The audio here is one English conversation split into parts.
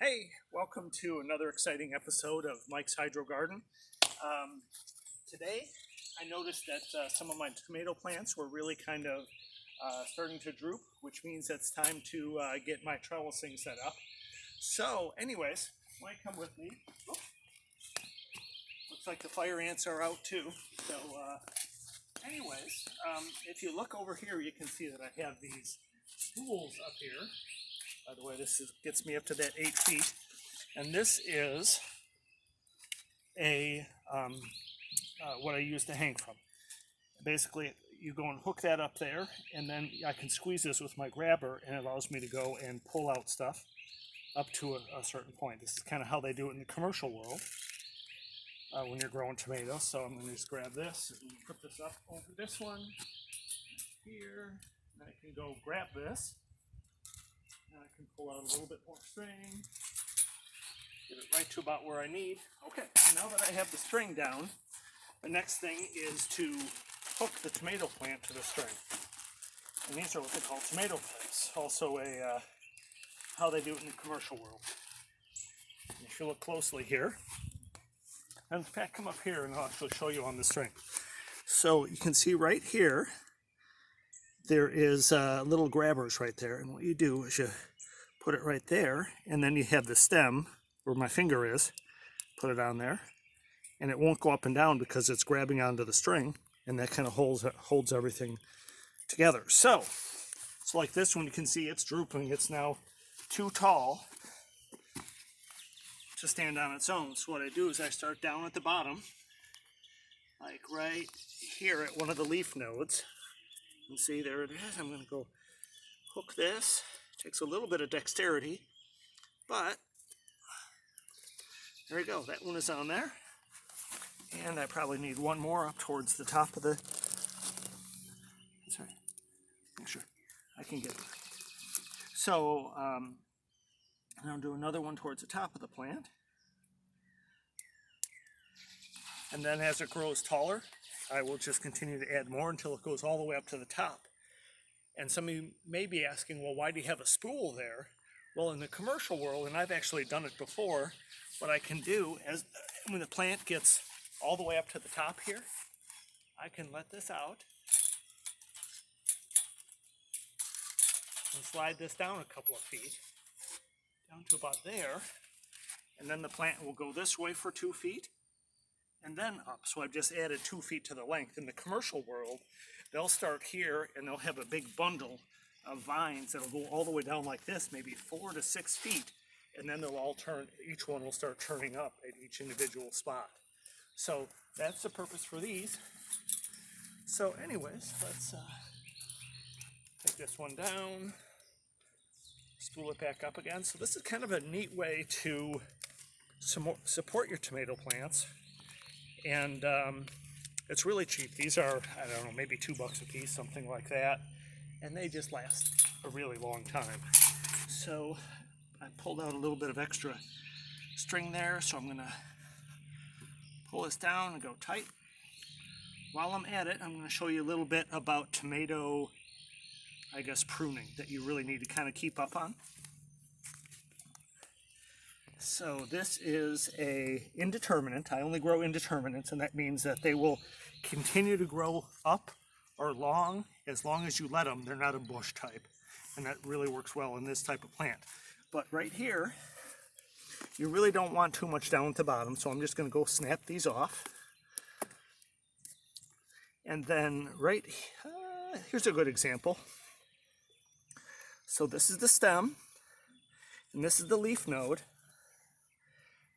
Hey, welcome to another exciting episode of Mike's Hydro Garden. Today, I noticed that some of my tomato plants were really kind of starting to droop, which means it's time to get my trellising set up. So, anyways, Mike, come with me. Oops. Looks like the fire ants are out too. So, if you look over here, you can see that I have these spools up here. By the way, gets me up to that 8 feet. And this is a what I use to hang from. Basically, you go and hook that up there, and then I can squeeze this with my grabber, and it allows me to go and pull out stuff up to a certain point. This is kind of how they do it in the commercial world when you're growing tomatoes. So I'm going to just grab this and put this up over this one here. And I can go grab this. And I can pull out a little bit more string, get it right to about where I need. Okay, so now that I have the string down, the next thing is to hook the tomato plant to the string. And these are what they call tomato plates, also how they do it in the commercial world. And if you look closely here, and in fact, come up here and I'll actually show you on the string. So you can see right here, there is little grabbers right there, and what you do is you put it right there, and then you have the stem where my finger is, put it on there, and it won't go up and down because it's grabbing onto the string, and that kind of holds everything together. So like this one, you can see it's drooping. It's now too tall to stand on its own. So what I do is I start down at the bottom, like right here at one of the leaf nodes. You see, there it is. I'm going to go hook this. It takes a little bit of dexterity, but there you go. That one is on there. And I probably need one more up towards the top of the... Sorry. Make sure I can get it. So, I'll do another one towards the top of the plant. And then as it grows taller, I will just continue to add more until it goes all the way up to the top. And some of you may be asking, well, why do you have a spool there? Well, in the commercial world, and I've actually done it before, what I can do is when the plant gets all the way up to the top here, I can let this out and slide this down a couple of feet, down to about there, and then the plant will go this way for 2 feet, and then up. So I've just added 2 feet to the length. In the commercial world, they'll start here and they'll have a big bundle of vines that'll go all the way down like this, maybe 4 to 6 feet, and then they'll all turn, each one will start turning up at each individual spot. So that's the purpose for these. So anyways, let's take this one down, spool it back up again. So this is kind of a neat way to support your tomato plants. And it's really cheap. These are, I don't know, maybe $2 a piece, something like that. And they just last a really long time. So I pulled out a little bit of extra string there, so I'm going to pull this down and go tight. While I'm at it, I'm going to show you a little bit about tomato, pruning that you really need to kind of keep up on. So this is a indeterminate. I only grow indeterminates, and that means that they will continue to grow up or long as you let them. They're not a bush type, and that really works well in this type of plant. But right here, you really don't want too much down at the bottom, so I'm just going to go snap these off. And then here's a good example. So this is the stem, and this is the leaf node.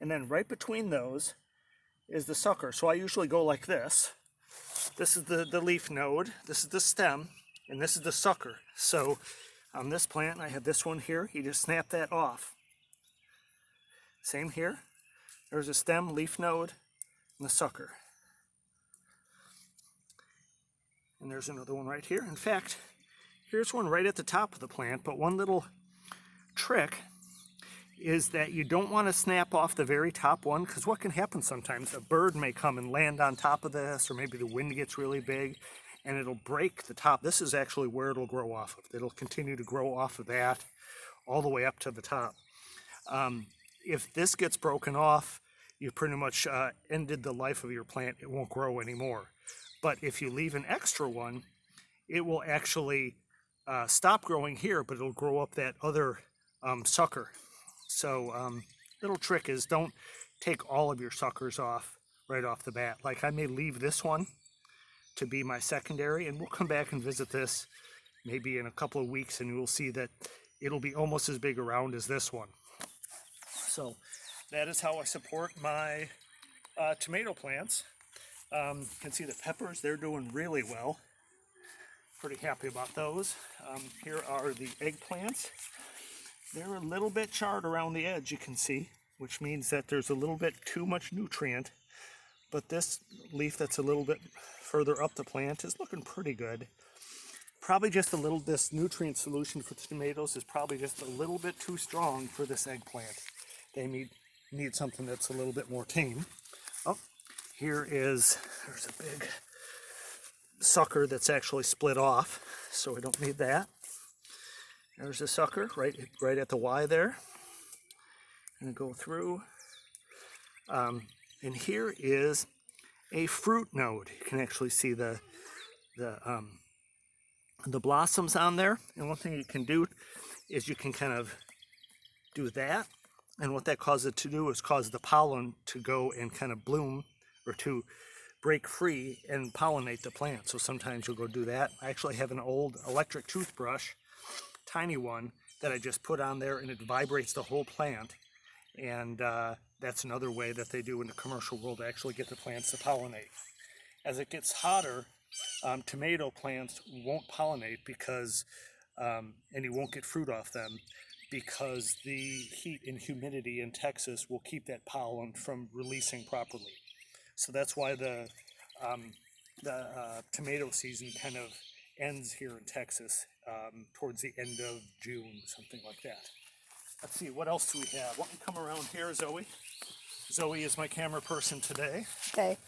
And then right between those is the sucker. So I usually go like this. This is the leaf node, this is the stem, and this is the sucker. So on this plant, I have this one here. You just snap that off. Same here. There's a stem, leaf node, and the sucker. And there's another one right here. In fact, here's one right at the top of the plant, but one little trick is that you don't want to snap off the very top one, because what can happen sometimes, a bird may come and land on top of this, or maybe the wind gets really big and it'll break the top. This is actually where it'll grow off of. It'll continue to grow off of that all the way up to the top. if this gets broken off, you pretty much ended the life of your plant. It won't grow anymore. But if you leave an extra one, it will actually stop growing here, but it'll grow up that other sucker. So little trick is don't take all of your suckers off right off the bat. Like I may leave this one to be my secondary, and we'll come back and visit this maybe in a couple of weeks, and you'll see that it'll be almost as big around as this one. So that is how I support my tomato plants. You can see the peppers, they're doing really well. Pretty happy about those. Here are the eggplants. They're a little bit charred around the edge, you can see, which means that there's a little bit too much nutrient. But this leaf that's a little bit further up the plant is looking pretty good. Probably just a little, this nutrient solution for the tomatoes is probably just a little bit too strong for this eggplant. They need something that's a little bit more tame. Oh, there's a big sucker that's actually split off, so we don't need that. There's a sucker right at the Y there. And go through. And here is a fruit node. You can actually see the blossoms on there. And one thing you can do is you can kind of do that. And what that causes it to do is cause the pollen to go and kind of bloom, or to break free and pollinate the plant. So sometimes you'll go do that. I actually have an old electric toothbrush, tiny one, that I just put on there, and it vibrates the whole plant. And that's another way that they do in the commercial world to actually get the plants to pollinate. As it gets hotter, tomato plants won't pollinate because, and you won't get fruit off them, because the heat and humidity in Texas will keep that pollen from releasing properly. So that's why the tomato season kind of ends here in Texas towards the end of June, something like that. Let's see, what else do we have? Why don't you come around here, Zoe? Zoe is my camera person today. Okay.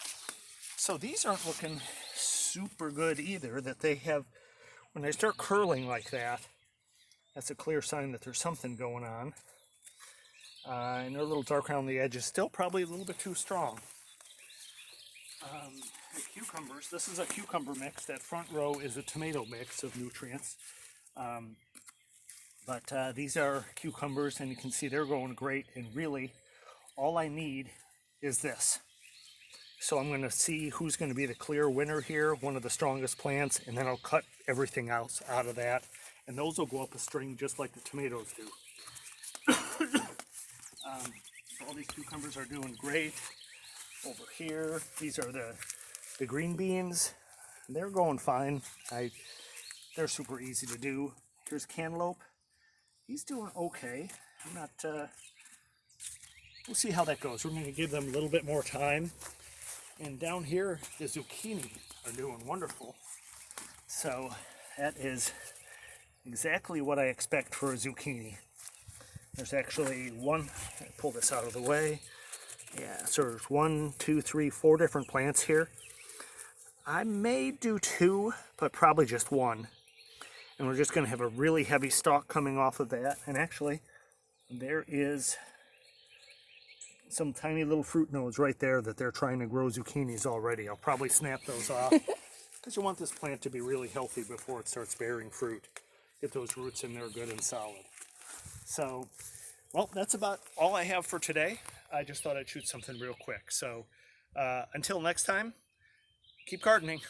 So these aren't looking super good either, that they have, when they start curling like that, that's a clear sign that there's something going on. And they're a little dark around the edges, still probably a little bit too strong. The cucumbers, this is a cucumber mix. That front row is a tomato mix of nutrients. But these are cucumbers, and you can see they're going great, and really all I need is this. So I'm going to see who's going to be the clear winner here, one of the strongest plants, and then I'll cut everything else out of that, and those will go up a string just like the tomatoes do. All these cucumbers are doing great. Over here, these are the green beans. They're going fine. They're super easy to do. Here's cantaloupe. He's doing okay. I'm not, we'll see how that goes. We're going to give them a little bit more time. And down here, the zucchini are doing wonderful. So that is exactly what I expect for a zucchini. There's actually pull this out of the way. Yeah, so there's 1, 2, 3, 4 different plants here. I may do 2, but probably just 1. And we're just going to have a really heavy stalk coming off of that. And actually, there is some tiny little fruit nodes right there that they're trying to grow zucchinis already. I'll probably snap those off because you want this plant to be really healthy before it starts bearing fruit. Get those roots in there good and solid. So, well, that's about all I have for today. I just thought I'd shoot something real quick. So, until next time, keep gardening.